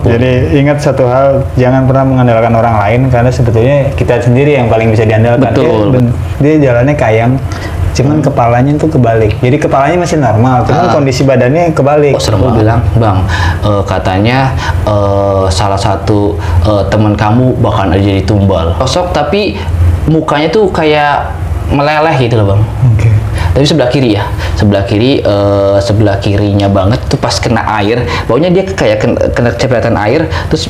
Jadi ingat satu hal, jangan pernah mengandalkan orang lain karena sebetulnya kita sendiri yang paling bisa diandalkan. Betul. Dia jalannya kayang, cuman kepalanya tuh kebalik. Jadi kepalanya masih normal, cuman kondisi badannya kebalik. Oh, serem bilang, Bang, katanya salah satu teman kamu bahkan aja jadi tumbal. Sosok tapi mukanya tuh kayak meleleh gitu loh, Bang. Oke. Tapi sebelah kiri ya, sebelah kirinya banget tuh pas kena air, baunya dia kayak kena cepretan air, terus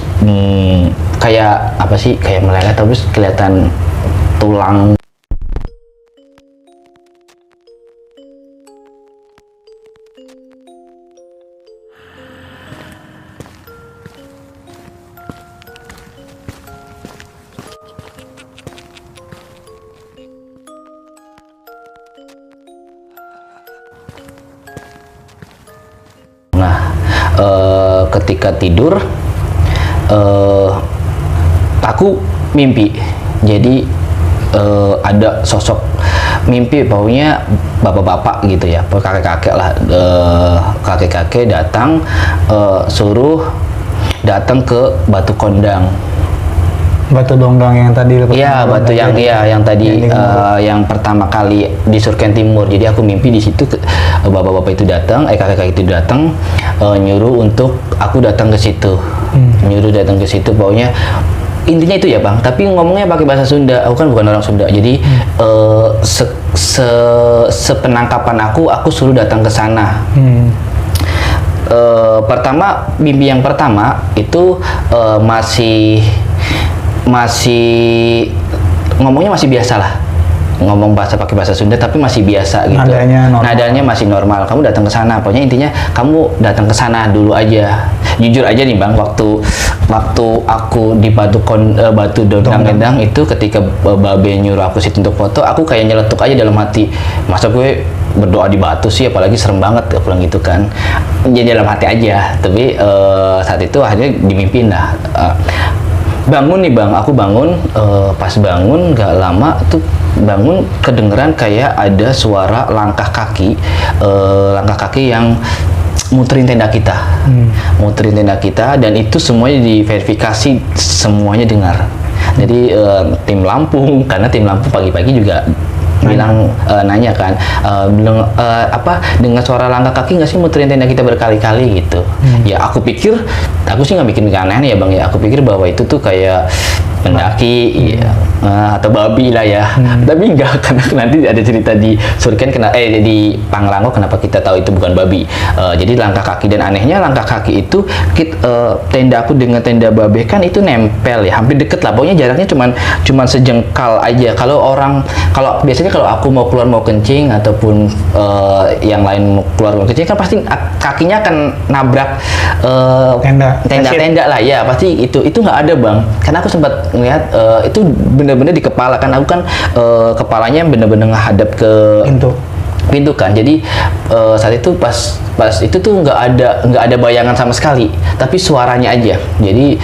kayak apa sih, kayak meleleh terus kelihatan tulang. Nah, ketika tidur, aku mimpi. Jadi ada sosok mimpi, baunya bapak-bapak gitu ya, kakek-kakek lah, kakek-kakek datang, suruh datang ke Batu Kondang. Batu Dongdang yang tadi. Iya, batu yang yang tadi yang pertama kali di Surken Timur. Jadi aku mimpi di situ, bapak-bapak itu datang, kakek-kakek itu datang, nyuruh untuk aku datang ke situ. Nyuruh datang ke situ, baunya intinya itu ya, Bang. Tapi ngomongnya pakai bahasa Sunda. Aku kan bukan orang Sunda. Jadi sepenangkapan aku suruh datang ke sana. Pertama, mimpi yang pertama itu masih ngomongnya masih biasa lah, ngomong pakai bahasa Sunda tapi masih biasa gitu. Nadanya masih normal. Kamu datang ke sana, pokoknya intinya kamu datang ke sana dulu aja. Jujur aja nih, Bang, waktu aku di Batu Dongdang itu, ketika Babe nyuruh aku situ untuk foto, aku kayak nyeletuk aja dalam hati, masa gue berdoa di batu sih, apalagi serem banget aku bilang gitu kan. Jadi dalam hati aja. Tapi saat itu akhirnya dimimpiin lah. Bangun nih, Bang, aku bangun, pas bangun gak lama tuh bangun kedengeran kayak ada suara langkah kaki yang muterin tenda kita. Muterin tenda kita, dan itu semuanya diverifikasi, semuanya dengar. Jadi tim Lampung, karena tim Lampung pagi-pagi juga bilang, nanya kan, bilang dengan suara langkah kaki nggak sih muterin tenda kita berkali-kali gitu. Ya aku pikir, aku sih nggak bikin aneh-aneh ya, Bang ya. Aku pikir bahwa itu tuh kayak pendaki ya, atau babi lah ya. Tapi enggak, karena nanti ada cerita di Surken di Pangrango kenapa kita tahu itu bukan babi. Jadi langkah kaki, dan anehnya langkah kaki itu tenda aku dengan tenda Babe kan itu nempel ya, hampir deket lah. Pokoknya jaraknya cuman sejengkal aja. Kalau biasanya kalau aku mau keluar mau kencing ataupun yang lain mau keluar mau kencing kan pasti kakinya akan nabrak tenda lah ya, pasti itu nggak ada, Bang. Karena aku sempat ngelihat itu bener-bener di kepala kan, aku kan kepalanya bener-bener ngadap ke pintu kan. Jadi saat itu pas itu tuh nggak ada bayangan sama sekali, tapi suaranya aja. Jadi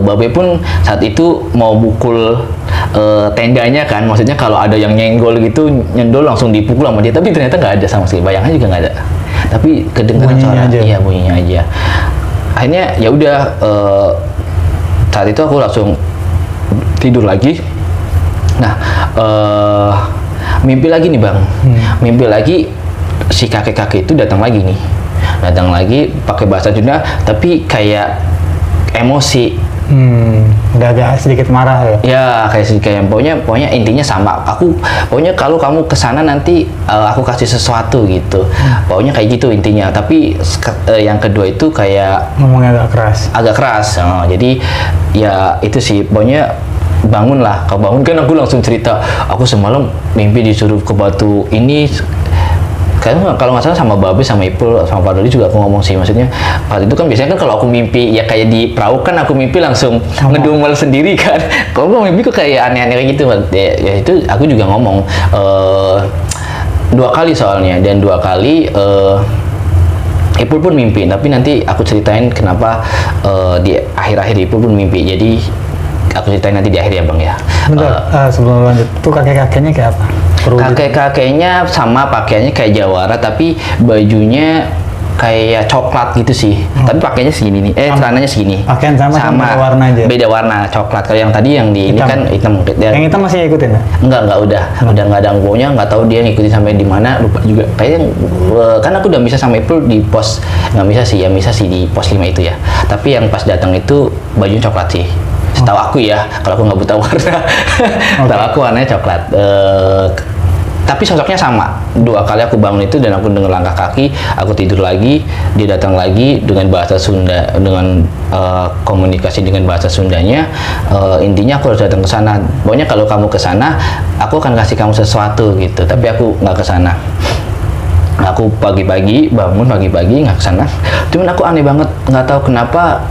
Babe pun saat itu mau bukul tendanya kan, maksudnya kalau ada yang nyenggol gitu, nyendol langsung dipukul sama dia, tapi ternyata nggak ada sama sekali, bayangannya juga nggak ada, tapi kedengaran suara aja. Iya, bunyinya aja. Akhirnya ya udah, saat itu aku langsung tidur lagi. Nah, mimpi lagi nih, Bang. Mimpi lagi si kakek-kakek itu datang lagi pakai bahasa Sunda, tapi kayak emosi. Udah agak sedikit marah ya? Ya, kayak pokoknya intinya sama. Pokoknya kalau kamu kesana nanti aku kasih sesuatu gitu. Pokoknya kayak gitu intinya. Tapi yang kedua itu kayak ngomongnya agak keras. Jadi ya itu sih, pokoknya bangun lah. Kau bangun kan, aku langsung cerita, aku semalam mimpi disuruh ke batu ini. Kalau nggak salah sama Babe, sama Ipul, sama Pak Dodi juga aku ngomong sih. Maksudnya waktu itu kan biasanya kan kalau aku mimpi ya kayak di perahu kan, aku mimpi langsung ngedumel sendiri kan. Kalau aku mimpi kok kayak aneh-aneh kayak gitu, ya itu aku juga ngomong 2 kali soalnya, dan 2 kali Ipul pun mimpi. Tapi nanti aku ceritain kenapa di akhir-akhir Ipul pun mimpi. Jadi aku ceritain nanti di akhir ya, Bang ya. Bentar, sebelum lanjut, tuh kakek-kakeknya kayak apa? Kakek-kakeknya sama pakaiannya kayak Jawara, tapi bajunya kayak coklat gitu sih. Tapi pakainya segini nih. Celananya segini. Pakaian sama beda warna aja. Beda warna coklat. Kalau yang tadi yang di ini kan hitam. Yang hitam masih ikutin ya? Enggak udah nggak ada anggonya, nggak tahu dia ngikutin sampai di mana, lupa juga. Kayaknya kan aku udah bisa sama April di pos, nggak bisa sih ya, bisa sih di pos 5 itu ya. Tapi yang pas datang itu bajunya coklat sih. Setahu aku ya, kalau aku nggak buta warna. Setahu aku warnanya coklat. Tapi sosoknya sama. 2 kali aku bangun itu dan aku dengar langkah kaki, aku tidur lagi, dia datang lagi dengan bahasa Sunda, dengan komunikasi dengan bahasa Sundanya. Intinya aku harus datang ke sana. Pokoknya kalau kamu ke sana, aku akan kasih kamu sesuatu gitu. Tapi aku nggak ke sana. Aku pagi-pagi bangun pagi-pagi nggak ke sana. Cuman aku aneh banget, nggak tahu kenapa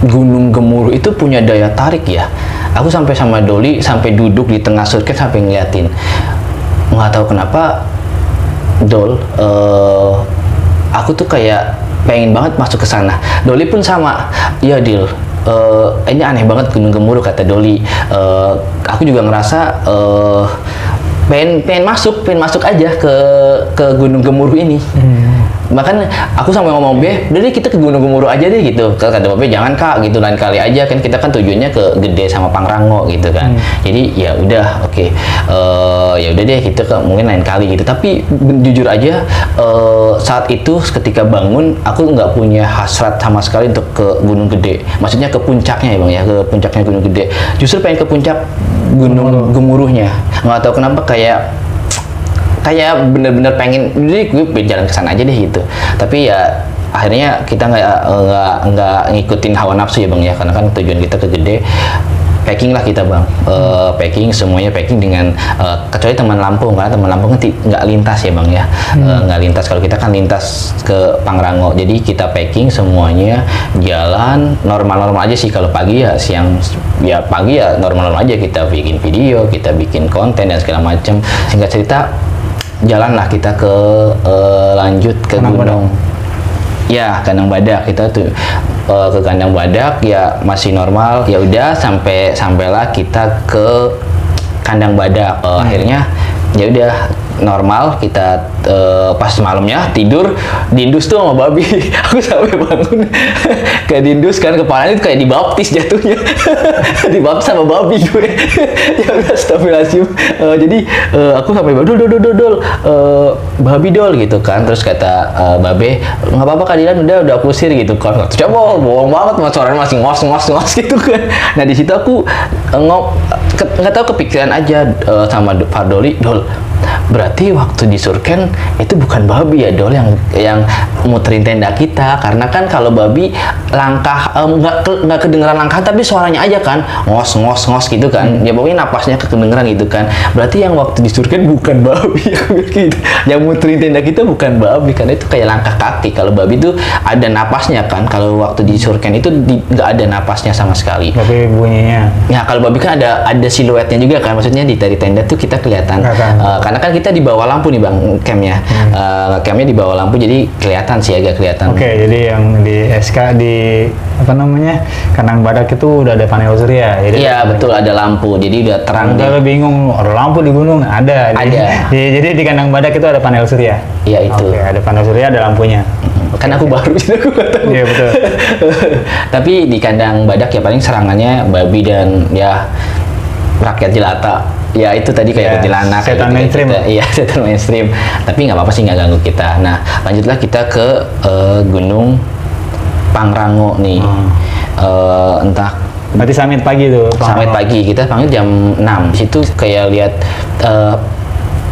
Gunung Gemuruh itu punya daya tarik ya. Aku sampai sama Doli sampai duduk di tengah surken sampai ngeliatin. Nggak tahu kenapa Dol, aku tuh kayak pengen banget masuk ke sana. Doli pun sama, ya Dil, ini aneh banget Gunung Gemuruh kata Doli. Aku juga ngerasa pengen masuk aja ke Gunung Gemuruh ini. Bahkan aku sampai ngomong udah deh kita ke Gunung Gemuruh aja deh gitu. Kata Babe jangan Kak gitu, lain kali aja kan kita kan tujuannya ke Gede sama Pangrango gitu kan. Jadi ya udah oke. Ya udah deh kita mungkin lain kali gitu. Tapi jujur aja saat itu ketika bangun aku nggak punya hasrat sama sekali untuk ke Gunung Gede. Maksudnya ke puncaknya ya Bang ya, ke puncaknya Gunung Gede. Justru pengen ke puncak Gunung Gemuruhnya. Nggak tahu kenapa kayak bener-bener pengen, jadi gue jalan ke sana aja deh gitu. Tapi ya akhirnya kita nggak ngikutin hawa nafsu ya Bang ya, karena kan tujuan kita ke Gede. Packing lah kita Bang, packing semuanya packing dengan kecuali teman Lampung, karena teman Lampung kan nggak lintas ya Bang ya, nggak lintas. Kalau kita kan lintas ke Pangrango, jadi kita packing semuanya jalan normal-normal aja sih. Kalau pagi ya siang ya pagi ya normal-normal aja, kita bikin video, kita bikin konten dan segala macam. Singkat cerita jalanlah kita ke lanjut ke gunung. Ya, Kandang Badak kita tuh ke Kandang Badak ya masih normal. Ya udah sampailah kita ke Kandang Badak. Akhirnya ya udah normal kita pas malamnya tidur diindus tuh sama babi. Aku sampai bangun ke diindus kan, kepalanya itu kayak dibaptis jatuhnya. Dibaptis sama babi gue. Ya udah astagfirullahaladzim. Jadi aku sampai dol babi dol gitu kan. Terus kata Babe nggak apa-apa Kak Dilan, udah aku usir gitu kan. Coba bohong banget, suaranya masih ngos gitu kan. Nah di situ aku nggak tahu kepikiran aja sama Pak Doli, Dol berarti waktu di Surken itu bukan babi ya Dol yang muterin tenda kita, karena kan kalau babi langkah nggak kedengeran langkah tapi suaranya aja kan ngos gitu kan. Ya pokoknya napasnya kedengeran gitu kan. Berarti yang waktu di Surken bukan babi gitu. Yang muterin tenda kita bukan babi, karena itu kayak langkah kaki. Kalau babi itu ada napasnya kan, kalau waktu di Surken itu nggak ada napasnya sama sekali. Tapi bunyinya ya kalau babi kan ada siluetnya juga kan, maksudnya di dari tenda tuh kita kelihatan. Karena kan kita di bawah lampu nih Bang campnya. Campnya di bawah lampu jadi kelihatan sih, agak kelihatan. Oke, jadi yang di SK di apa namanya Kandang Badak itu udah ada panel surya. Iya betul, ada lampu, jadi udah terang. Kalau bingung ada lampu di gunung, ada. Jadi di Kandang Badak itu ada panel surya. Iya itu. Oke, ada panel surya, ada lampunya. Kan aku baru jadi aku nggak tahu. Iya betul. Tapi di Kandang Badak ya paling serangannya babi dan ya rakyat jelata. Ya itu tadi kayak kuntilanak, setan mainstream. Iya setan mainstream. Tapi nggak apa-apa sih, nggak ganggu kita. Nah lanjutlah kita ke Gunung Pangrango nih. Entah. Berarti summit pagi tuh. Summit pagi, kita panggil jam 6. Di situ kayak lihat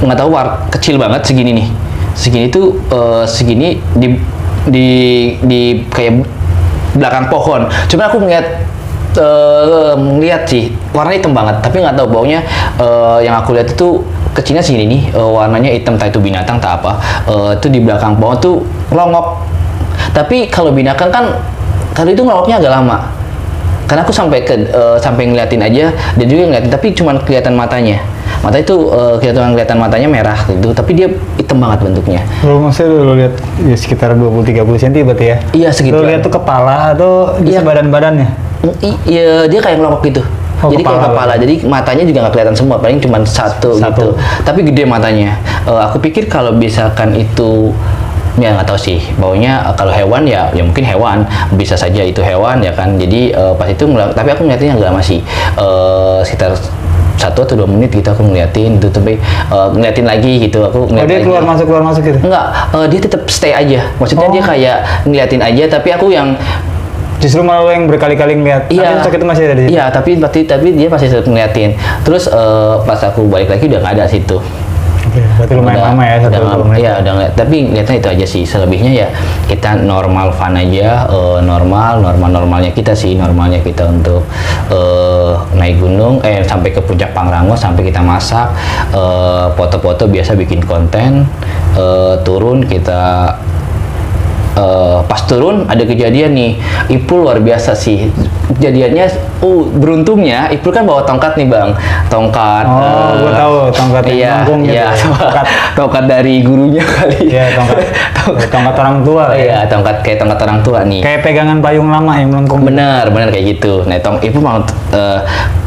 nggak tahu kecil banget segini nih. Segini tuh segini di kayak belakang pohon. Cuma aku ngeliat sih warnanya hitam banget, tapi nggak tahu baunya. Yang aku lihat itu kecilnya segini nih, warnanya hitam, entah itu binatang tak apa. Itu di belakang pohon tuh ngelongok. Tapi kalau binatang kan kali itu ngelongoknya agak lama. Karena aku sampai ngeliatin aja, dia juga ngeliatin, tapi cuma kelihatan matanya. Mata itu kelihatan matanya merah gitu, tapi dia hitam banget bentuknya. Maksudnya lu lihat ya sekitar 20-30 cm berarti ya? Iya segitu. Lu lihat tuh kepala atau bisa badan-badannya? Iya, dia kayak ngelongok gitu. Jadi kayak kepala, jadi matanya juga nggak kelihatan semua, paling cuma satu gitu. Tapi gede matanya. Aku pikir kalau misalkan itu Ya nggak tahu sih, baunya kalau hewan ya mungkin hewan, bisa saja itu hewan ya kan. Jadi pas itu tapi aku ngeliatinnya nggak masih sekitar 1 atau 2 menit gitu aku ngeliatin itu, tapi ngeliatin lagi gitu aku ngeliat dia lagi. keluar masuk gitu? Enggak, dia tetap stay aja, maksudnya dia kayak ngeliatin aja, tapi aku yang justru malah lo yang berkali-kali ngeliat, iya, tapi sosok itu masih ada di situ? Iya, tapi dia masih tetap ngeliatin. Terus pas aku balik lagi udah nggak ada situ. Oke, berarti lumayan lama ya, 1 menit. Iya, udah ngeliat. Tapi ngeliatnya itu aja sih. Selebihnya ya kita normal fun aja, normalnya kita sih, normalnya kita untuk naik gunung, sampai ke puncak Pangrango, sampai kita masak, foto-foto biasa bikin konten, turun kita. Pas turun ada kejadian nih, Ipul luar biasa sih kejadiannya. Beruntungnya Ipul kan bawa tongkat nih bang, tongkat. Gue tahu tongkat yang melengkung gitu. Iya, tongkat dari gurunya kali. Iya, tongkat orang tua. Iya, kayak tongkat orang tua nih. Kayak pegangan payung lama yang melengkung. Bener kayak gitu. Nah, Ipul mau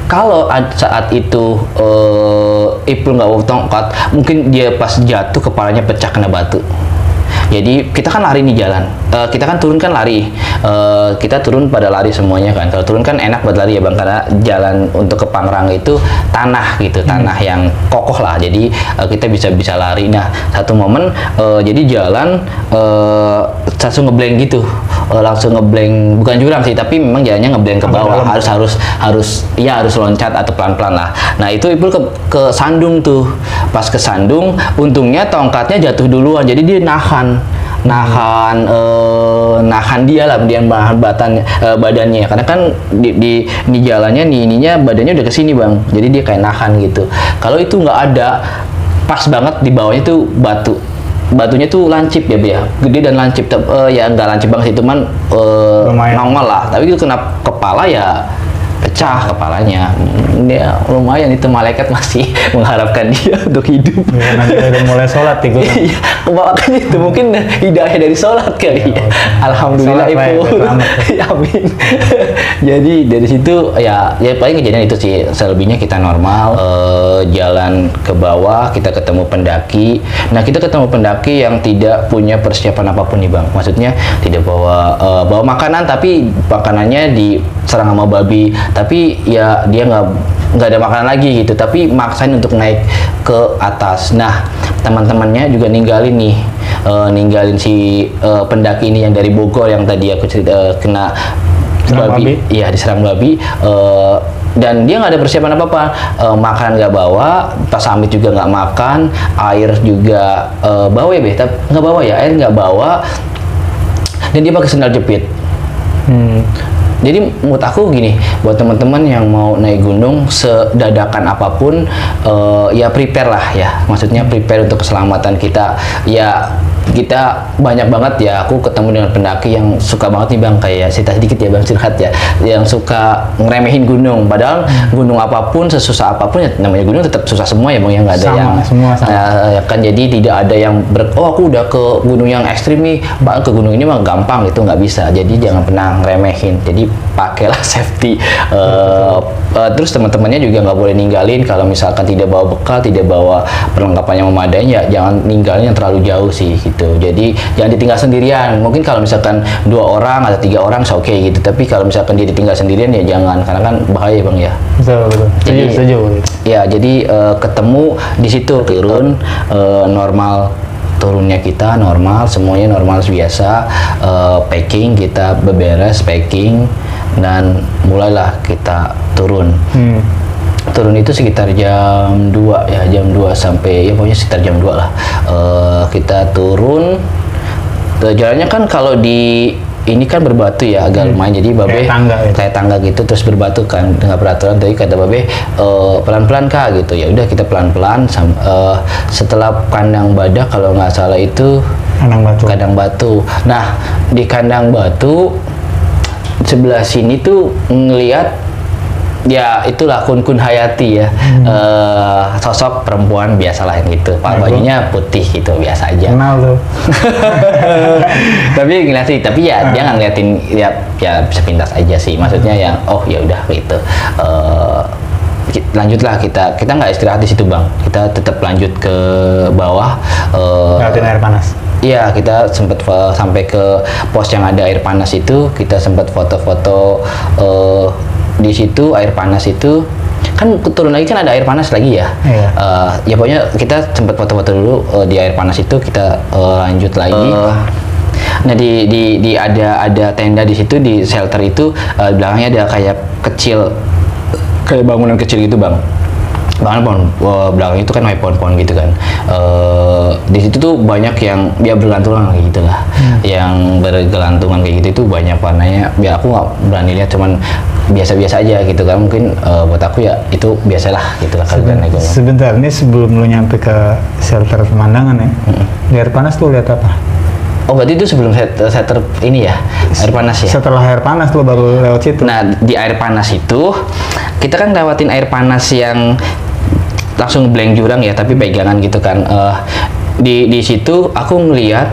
kalau saat itu Ipul nggak bawa tongkat, mungkin dia pas jatuh kepalanya pecah kena batu. Jadi kita kan lari nih jalan, kita kan turun kan lari, kita turun pada lari semuanya kan. Kalau turun kan enak buat lari ya bang, karena jalan untuk ke Pangrango itu tanah gitu, tanah yang kokoh lah. Jadi kita bisa lari. Nah satu momen jadi jalan langsung ngeblank gitu, langsung ngeblank, bukan jurang sih, tapi memang jalannya ngeblank ke bawah, harus loncat atau pelan-pelan lah. Nah itu Ipul ke sandung tuh, pas ke sandung, untungnya tongkatnya jatuh duluan, jadi dia nahan dia lah, dia badannya, karena kan di jalannya ininya badannya udah kesini bang, jadi dia kayak nahan gitu. Kalau itu nggak ada, pas banget di bawahnya tuh batunya tuh lancip ya, gede dan lancip, ya nggak lancip banget sih, cuman nongol lah, tapi itu kena kepala ya pecah kepalanya. Dia lumayan, itu malaikat masih mengharapkan dia untuk hidup. Ya, nanti udah mulai sholat nih gue. Iya, makanya itu mungkin hidayah dari sholat kali ya. Alhamdulillah Ibu. Amin. Jadi dari situ ya paling kejadian itu sih. Selebihnya kita normal, jalan ke bawah, kita ketemu pendaki. Nah kita ketemu pendaki yang tidak punya persiapan apapun nih bang. Maksudnya tidak bawa makanan, tapi makanannya diserang sama babi. Tapi ya dia nggak ada makanan lagi gitu, tapi maksain untuk naik ke atas. Nah teman-temannya juga ninggalin si pendaki ini yang dari Bogor yang tadi aku cerita kena babi. Iya, diserang babi. Dan dia nggak ada persiapan apa-apa, makanan nggak bawa, tas amit juga nggak makan, air juga bawa ya nggak bawa ya, air nggak bawa, dan dia pakai sandal jepit. Jadi menurut aku gini, buat teman-teman yang mau naik gunung sedadakan apapun, ya prepare lah ya, maksudnya prepare untuk keselamatan kita. Ya kita banyak banget ya, aku ketemu dengan pendaki yang suka banget nih bang, kayak cerita sedikit ya bang, curhat ya, yang suka ngeremehin gunung, padahal gunung apapun, sesusah apapun ya, namanya gunung tetap susah semua ya bang, yang nggak ada semua sama. Ya kan, jadi tidak ada yang aku udah ke gunung yang ekstrim nih, ke gunung ini mah gampang, itu nggak bisa. Jadi jangan pernah ngeremehin, jadi pakailah safety. Terus teman-temannya juga nggak boleh ninggalin, kalau misalkan tidak bawa bekal, tidak bawa perlengkapan yang memadai, ya jangan ninggalin yang terlalu jauh sih gitu. Jadi jangan ditinggal sendirian. Mungkin kalau misalkan 2 orang atau 3 orang oke gitu, tapi kalau misalkan dia ditinggal sendirian ya jangan, karena kan bahaya bang ya. Betul. Setuju. Ya jadi ketemu di situ, turun normal, turunnya kita normal, semuanya normal biasa. Packing kita beberes, packing, dan mulailah kita turun. Turun itu sekitar jam 2 ya, jam 2 sampai ya pokoknya sekitar jam 2 lah. Kita turun, jalannya kan kalau di ini kan berbatu ya, agak lumayan, jadi babe kayak tangga gitu, terus berbatu kan dengan peraturan. Tadi kata babe pelan-pelan kak gitu, ya udah kita pelan-pelan. Setelah kandang badak kalau nggak salah itu kandang batu. Nah di kandang batu sebelah sini tuh ngelihat ya itulah Kun Hayati ya, sosok perempuan biasalah yang gitu, bajunya putih gitu, biasa aja. Kenal tuh. Tapi ngeliatin, tapi ya dia nggak ngeliatin, ya bisa pintas aja sih, maksudnya yang ya udah gitu. Lanjutlah kita nggak istirahat di situ bang, kita tetap lanjut ke bawah. Ngeliatin air panas. Iya, kita sempat sampai ke pos yang ada air panas itu, kita sempat foto-foto di situ air panas itu. Kan turun lagi kan ada air panas lagi ya. Iya. Ya pokoknya kita sempat foto-foto dulu di air panas itu, kita lanjut lagi. Nah di ada tenda di situ, di shelter itu belakangnya ada kayak kecil, kayak bangunan kecil gitu bang. Pohon belakang itu kan kayak pohon-pohon gitu kan. Di situ tuh banyak yang ya bergelantungan kayak gitulah. Yang bergelantungan kayak gitu itu banyak warnanya. Ya aku nggak berani lihat, cuman biasa-biasa aja gitu kan. Mungkin buat aku ya itu biasalah gitu lah kalau naik gunung. Sebentar, ini sebelum lu nyampe ke shelter pemandangan ya, di air panas tuh lihat apa? Oh berarti itu sebelum shelter ini ya, air panas ya? Setelah air panas lu baru lewat situ? Nah di air panas itu kita kan lewatin air panas yang langsung blank jurang ya, tapi pegangan gitu kan. Di situ aku ngeliat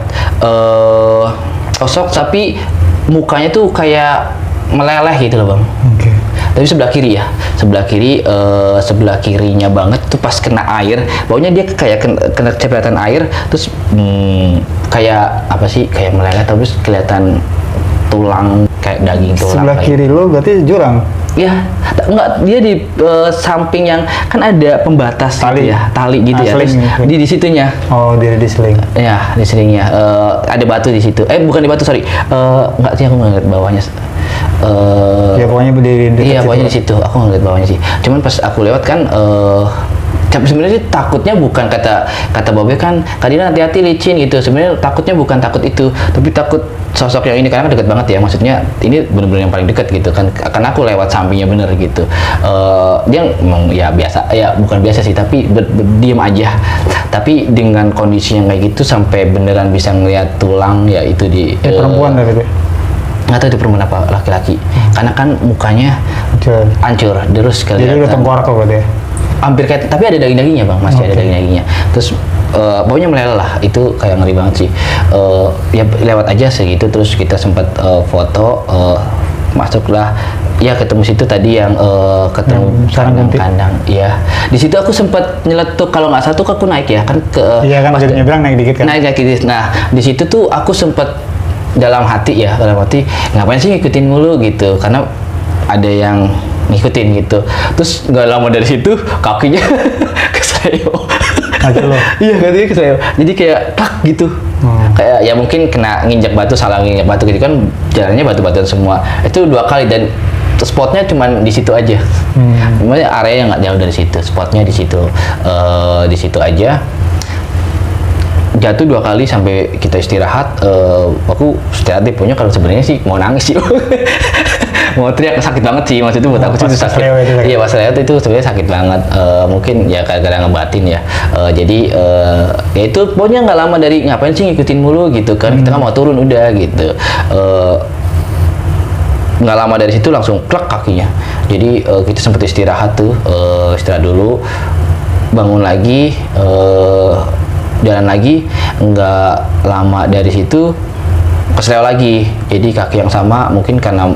sosok tapi mukanya tuh kayak meleleh gitu loh bang. Oke. Tapi sebelah kiri ya, sebelah kirinya banget tuh pas kena air, baunya dia kayak kena cepetan air, terus kayak apa sih, kayak meleleh terus kelihatan tulang kayak daging tulang. Sebelah kiri lo berarti jurang? Ya, enggak, dia di samping yang kan ada pembatas tali gitu ya, tali gitu ya. Terus di situnya. Oh, dia di seling. Ya, di selingnya. Ada batu di situ. Bukan di batu, sorry. Enggak sih, aku ngeliat bawahnya. Ya pokoknya berdiri dekat. Iya, pokoknya di situ. Aku ngeliat bawahnya sih. Cuman pas aku lewat kan sebenarnya sih takutnya bukan kata Bobe kan tadi hati-hati licin gitu. Sebenarnya takutnya bukan takut itu, tapi takut sosok yang ini karena deket banget ya. Maksudnya ini benar-benar yang paling dekat gitu kan. Karena aku lewat sampingnya bener gitu. Dia emang ya biasa, ya bukan biasa sih, tapi diem aja. Tapi dengan kondisi yang kayak gitu sampai beneran bisa ngeliat tulang ya itu di. Perempuan dari itu? Nggak tahu itu perempuan apa laki-laki. Karena kan mukanya hancur, terus kelihatan. Jadi udah tengkorak kok berarti ya? Hampir kayak, tapi ada daging-dagingnya bang, masih ada daging-dagingnya. Terus baunya meleleh lah, itu kayak ngeri banget sih. Ya lewat aja segitu, terus kita sempat foto, masuklah, ya ketemu situ tadi yang ketemu kandang. Iya, di situ aku sempat nyeletuk, kalau nggak salah tuh aku naik ya kan ke. Iya kan, jadi nyebrang naik dikit kan? Naik dikit. Nah di situ tuh aku sempat dalam hati ngapain sih ngikutin mulu gitu, karena ada yang ngikutin gitu. Terus nggak lama dari situ kakinya kesleo. Iya, kakinya kesleo. Jadi kayak tak gitu. Kayak ya mungkin kena nginjak batu, salah nginjak batu gitu kan, jalannya batu-batuan semua. Itu 2 kali dan spotnya cuma di situ aja. Sebenarnya area yang nggak jauh dari situ, spotnya di situ aja. Jatuh 2 kali sampai kita istirahat. Aku istirahat deh, punya kalau sebenarnya sih mau nangis sih. Mau teriak, sakit banget sih, maksudnya buat aku sih sakit. Iya, pas lewat itu sebenarnya sakit banget. Mungkin ya kadang-kadang ngebatin ya. Jadi ya itu pokoknya nggak lama dari ngapain sih ngikutin mulu gitu kan. Kita kan mau turun udah gitu. Nggak lama dari situ langsung klek kakinya. Jadi kita sempat istirahat tuh, istirahat dulu, bangun lagi, jalan lagi. Nggak lama dari situ kesleo lagi, jadi kaki yang sama mungkin karena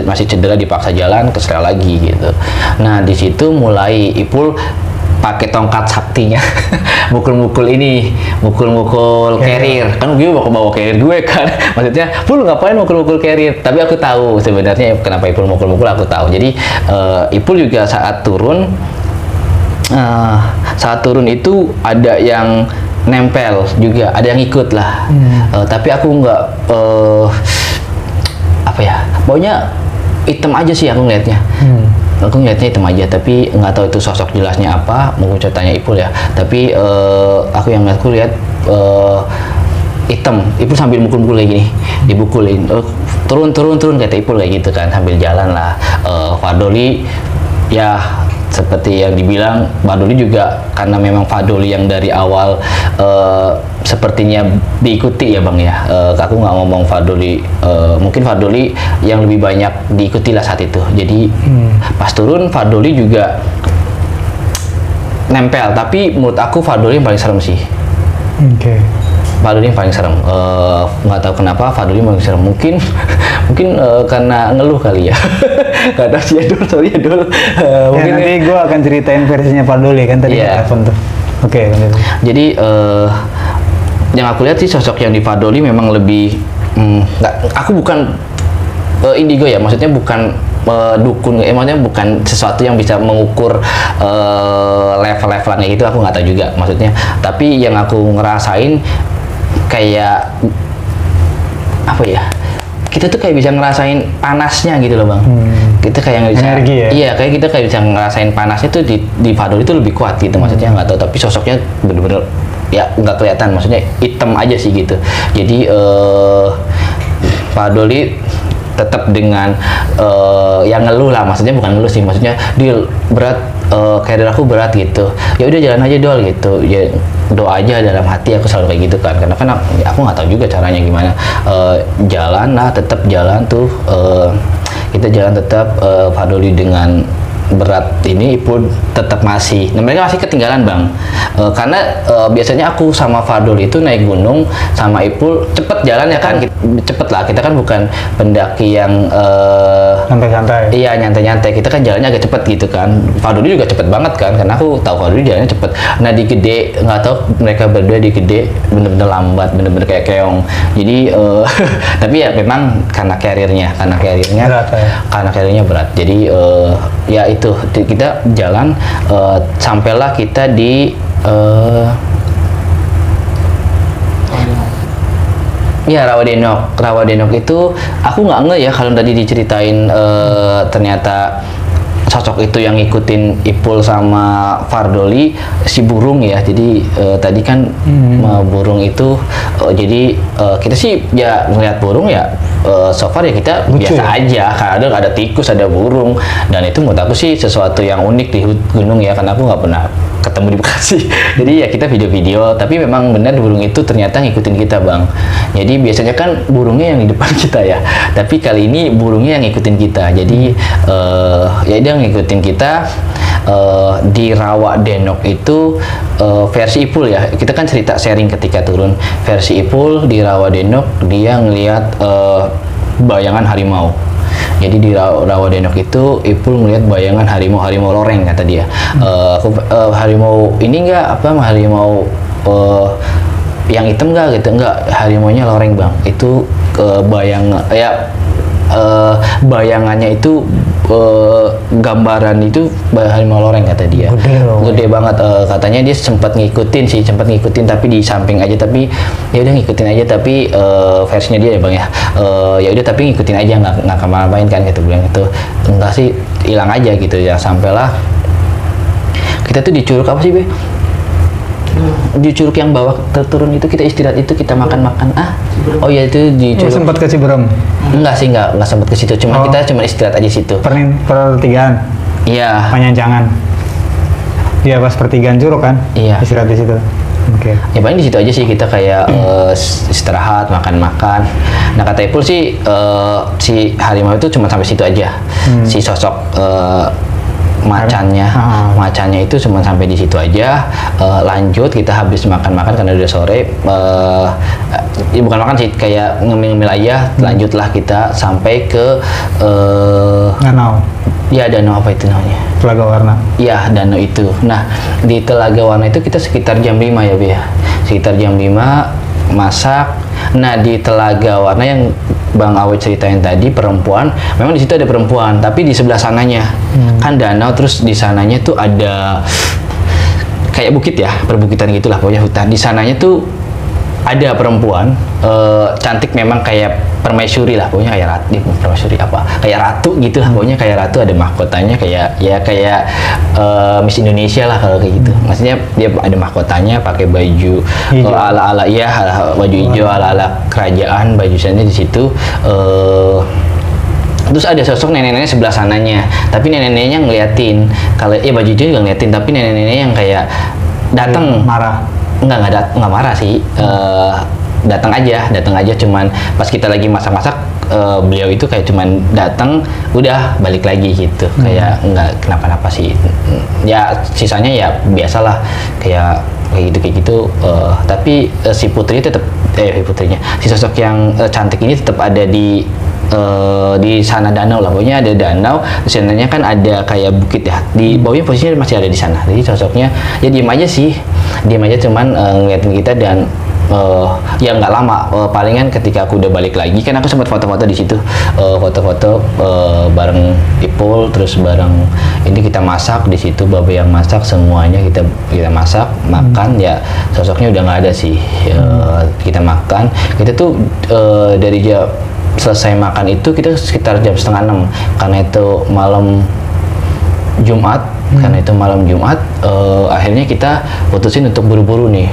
masih cedera dipaksa jalan, kesleo lagi gitu. Nah di situ mulai Ipul pakai tongkat saktinya mukul-mukul carrier kan, gue bawa carrier gue kan. Maksudnya Ipul ngapain mukul-mukul carrier, tapi aku tahu sebenarnya kenapa Ipul mukul-mukul, aku tahu. Jadi Ipul juga saat turun itu ada yang nempel juga, ada yang ikut lah. Tapi aku nggak pokoknya hitam aja sih aku ngeliatnya. Aku ngeliatnya hitam aja, tapi nggak tahu itu sosok jelasnya apa. Mungkin tanya Ipul ya, tapi aku lihat hitam. Ipul sambil mukul-mukul kayak gini, dibukulin, turun kata Ipul kayak gitu kan, sambil jalan lah. Fadoli ya seperti yang dibilang, Fadoli juga karena memang Fadoli yang dari awal sepertinya diikuti ya bang ya. Aku nggak ngomong Fadoli, mungkin Fadoli yang lebih banyak diikuti lah saat itu. Jadi pas turun Fadoli juga nempel, tapi menurut aku Fadoli yang paling serem sih. Fadoli yang paling serem. Nggak tahu kenapa Fadoli paling serem. Mungkin karena ngeluh kali ya. Nggak tahu sih ya Dul, sorry ya Dul. Mungkin nanti gue akan ceritain versinya Fadoli kan tadi telepon tuh. Oke. Jadi yang aku lihat sih sosok yang di Fadoli memang lebih nggak, aku bukan indigo ya, maksudnya bukan dukun, maksudnya bukan sesuatu yang bisa mengukur level-levelnya gitu, aku nggak tahu juga maksudnya. Tapi yang aku ngerasain kayak apa ya, kita tuh kayak bisa ngerasain panasnya gitu loh bang. Kita kayak bisa, energi ya? Iya, kayak kita kayak bisa ngerasain panasnya tuh di Fadoli itu lebih kuat gitu, maksudnya nggak tahu, tapi sosoknya bener-bener ya nggak kelihatan, maksudnya hitam aja sih gitu. Jadi Fadoli tetap dengan yang ngeluh lah, maksudnya bukan ngeluh sih, maksudnya dia berat, karir aku berat gitu, ya udah jalan aja Dol gitu, ya doa aja dalam hati, aku selalu kayak gitu kan, karena kan aku nggak tahu juga caranya gimana. Jalan lah, tetap jalan tuh, kita jalan tetap. Fadoli dengan berat ini Ipul tetap masih, nah mereka masih ketinggalan bang, karena biasanya aku sama Fadul itu naik gunung sama Ipul cepet jalan ya kan, cepet lah, kita kan bukan pendaki yang santai-santai. Iya, nyantai-nyantai, kita kan jalannya agak cepet gitu kan. Fadul juga cepet banget kan, karena aku tahu Fadul jalannya cepet. Nah di Gede nggak tahu, mereka berdua di Gede bener-bener lambat, bener-bener kayak keong. Jadi tapi ya memang karena karirnya berat, ya? Karena karirnya berat. Jadi ya itu kita jalan, sampailah kita di ya Rawadenok. Rawadenok itu aku nggak nge ya kalau tadi diceritain ternyata sosok itu yang ngikutin Ipul sama Fardoli si burung ya. Jadi tadi kan burung itu jadi kita sih ya ngeliat burung ya, so far ya kita lucu biasa ya? aja, karena ada tikus, ada burung, dan itu menurut aku sih sesuatu yang unik di gunung ya, karena aku nggak pernah ketemu di Bekasi. Jadi ya kita video-video, tapi memang benar burung itu ternyata ngikutin kita bang. Jadi biasanya kan burungnya yang di depan kita ya, tapi kali ini burungnya yang ngikutin kita. Jadi ya dia ngikutin kita. Di Rawadenok itu versi Ipul ya, kita kan cerita sharing ketika turun. Versi Ipul di Rawadenok dia ngelihat bayangan harimau. Jadi di Rawadenok itu Ipul melihat bayangan harimau loreng kata dia. Harimau ini enggak apa, harimau yang hitam enggak gitu, enggak, harimaunya loreng bang. Itu bayangannya itu gambaran itu harimau loreng kata dia. Gede banget, katanya dia sempat ngikutin tapi di samping aja, tapi ya udah ngikutin aja, tapi versinya dia ya bang ya, ya udah tapi ngikutin aja, nggak kemana-main kan gitu, bilang itu enggak sih, hilang aja gitu ya. Sampailah kita tuh di curug apa sih be? Di curug yang bawah turun itu, kita istirahat itu, kita makan oh ya itu di curug. Sempat ke Ciberem? Enggak sih, enggak sempat ke situ, cuma kita cuma istirahat aja situ. Pertigaan? Iya. Panjangan? Iya, pas pertigaan curug kan? Iya. Istirahat di situ. Oke. Ya paling di situ aja sih kita kayak istirahat, makan. Nah kata Ipul sih si harimau itu cuma sampai situ aja. Si sosok macannya itu cuma sampai di situ aja. Lanjut kita habis makan karena udah sore, ya bukan makan sih, kayak ngemil-ngemil aja. Lanjutlah kita sampai ke Danau. Ya danau apa itu namanya? Telaga Warna. Ya danau itu. Nah di Telaga Warna itu kita sekitar jam 5 ya Be, sekitar jam 5 masak. Nah di Telaga Warna yang Bang Awe ceritain tadi, perempuan, memang di situ ada perempuan, tapi di sebelah sananya kan danau, terus di sananya tuh ada kayak bukit ya, perbukitan gitulah, pokoknya hutan. Di sananya tuh ada perempuan, cantik memang, kayak permaisuri lah, pokoknya kayak ratu, permaisuri apa, kayak ratu gitu lah, pokoknya kayak ratu, ada mahkotanya kayak Miss Indonesia lah kalau kayak gitu. Maksudnya dia ada mahkotanya, pakai baju ala-ala baju hijau ala-ala kerajaan, baju sana di situ. Terus ada sosok nenek-nenek sebelah sananya, tapi nenek-neneknya ngeliatin, kalau baju hijau juga ngeliatin, tapi nenek-neneknya yang kayak datang marah. Nggak marah sih, datang aja, cuman pas kita lagi masak-masak, beliau itu kayak cuman datang udah balik lagi gitu, kayak nggak kenapa-napa sih. Ya sisanya ya biasalah, kayak gitu. Tapi si putri tetap putrinya, si sosok yang cantik ini tetap ada di sana danau lah, pokoknya ada danau. Di sananya kan ada kayak bukit ya, di bawahnya posisinya masih ada di sana. Jadi sosoknya ya diam aja cuman ngeliatin kita, dan ya nggak lama, palingan ketika aku udah balik lagi kan aku sempat foto-foto di situ, foto-foto bareng Ipul, terus bareng ini kita masak di situ, Babe yang masak semuanya, kita masak makan. Ya sosoknya udah nggak ada sih. Kita makan, kita tuh dari jam selesai makan itu kita sekitar jam 5:30 karena itu malam Jumat. Karena itu malam Jumat, akhirnya kita putusin untuk buru-buru nih.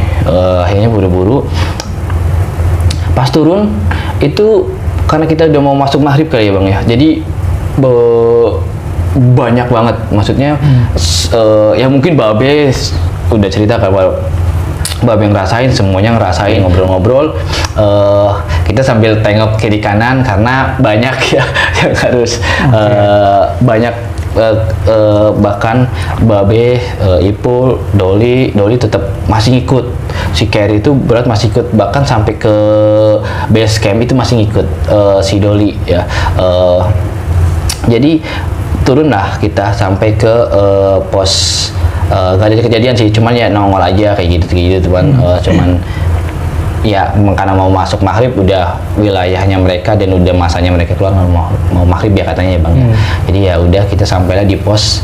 Akhirnya buru-buru. Pas turun itu karena kita udah mau masuk maghrib kali ya Bang ya. Jadi banyak banget, maksudnya ya mungkin Babe udah cerita kalau Babe yang ngerasain, semuanya ngerasain, ngobrol-ngobrol. Kita sambil tengok kiri kanan karena banyak ya yang harus banyak. Bahkan Babe, Ipul, Doli tetap masih ngikut. Si Carry itu berat masih ikut, bahkan sampai ke base camp itu masih ngikut si Doli ya. Jadi turunlah kita sampai ke pos. Gak ada kejadian sih, cuman ya nongol aja kayak gitu cuman ya karena mau masuk maghrib udah wilayahnya mereka dan udah masanya mereka keluar mau maghrib ya katanya ya Bang. Jadi ya udah kita sampailah di pos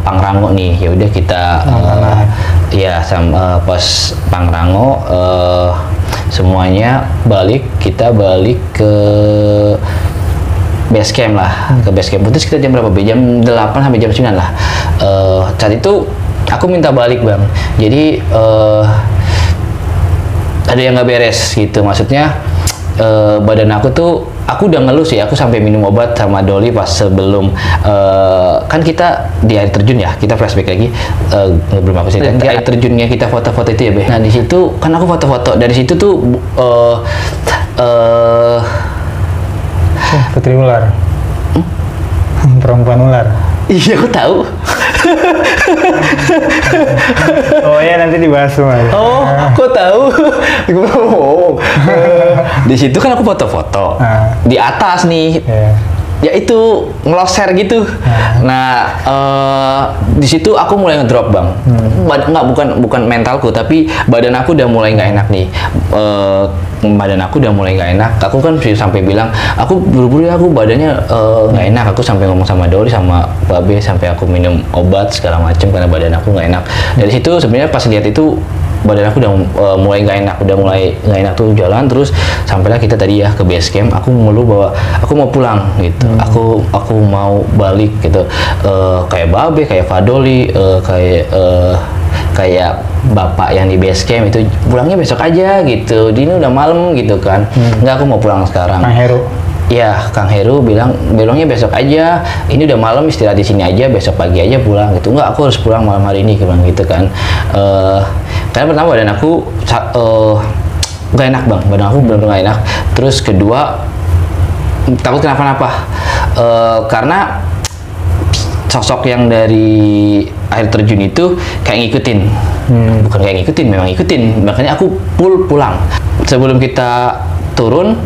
Pangrango nih. Ya udah kita pos Pangrango, semuanya kita balik ke base camp lah. Ke base camp putus kita jam berapa? Jam 8 sampai jam 9 lah. Saat itu aku minta balik Bang. Jadi ada yang nggak beres gitu, maksudnya badan aku udah ngeluh sih, aku sampai minum obat sama Doli pas sebelum kan kita di air terjun ya, kita flashback lagi, belum aku cerita di air terjunnya kita foto-foto itu ya Be. Nah di situ kan aku foto-foto dari situ tuh Putri ular, perempuan ular. Iya aku tahu. Oh ya nanti dibahas semua. Oh, kok tahu? Di situ kan aku foto-foto. Di atas nih. Ya itu ngeloser gitu. Nah, di situ aku mulai ngedrop Bang. Bukan mentalku, tapi badan aku udah mulai nggak enak nih. Badan aku udah mulai nggak enak. Aku kan sampai bilang, aku buru-buru ya, aku badannya nggak enak. Aku sampai ngomong sama Dori sama Babe, sampai aku minum obat segala macam karena badan aku nggak enak. Dari situ sebenarnya pas lihat itu badan aku udah mulai nggak enak, tuh jalan terus sampailah kita tadi ya ke base camp. Aku ngeluh bahwa aku mau pulang gitu. Aku mau balik gitu. Kayak Babe, kayak Fadoli, kayak bapak yang di base camp itu pulangnya besok aja gitu. Ini udah malam gitu kan. Enggak, aku mau pulang sekarang. Kang Heru. Ya, Kang Heru bilangnya besok aja. Ini udah malam, istirahat di sini aja, besok pagi aja pulang gitu. Enggak, aku harus pulang malam hari ini gitu kan. Karena pertama badan aku gak enak Bang, badan aku benar-benar gak enak. Terus kedua takut kenapa-napa, karena sosok yang dari air terjun itu kayak ngikutin, bukan kayak ngikutin, memang ngikutin. Makanya aku pulang. Sebelum kita turun,